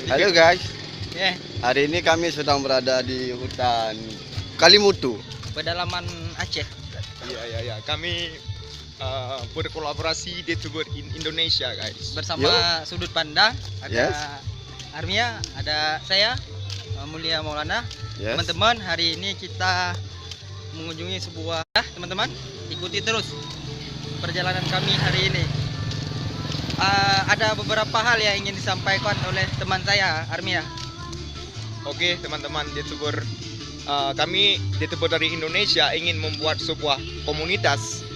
Halo guys, Ya, hari ini kami sedang berada di hutan Kalimutu. pedalaman Aceh. Iya. Kami berkolaborasi YouTuber Indonesia, guys. Bersama sudut pandang ada Yes. Armia, ada saya Mulia Maulana. Yes. Teman-teman, hari ini kita mengunjungi sebuah teman-teman, ikuti terus perjalanan kami hari ini. Ada beberapa hal yang ingin disampaikan oleh teman saya Armia. Oke, teman-teman YouTuber, kami YouTuber dari Indonesia ingin membuat sebuah komunitas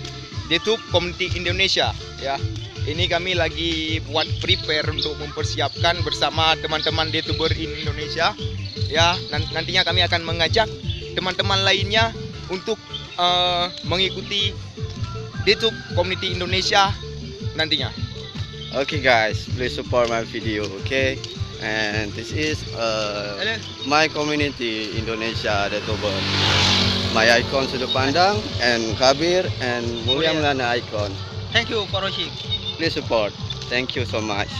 YouTube Community Indonesia. Ya, ini kami lagi buat prepare untuk mempersiapkan bersama teman-teman YouTuber Indonesia. Ya, nantinya kami akan mengajak teman-teman lainnya untuk mengikuti YouTube Community Indonesia nantinya. Okay guys, please support my video, okay? And this is Halo. my community Indonesia YouTuber. My icon sudut pandang and Kabir and Mulia Mulia. Maulana icon. Thank you for watching. Please support. Thank you so much.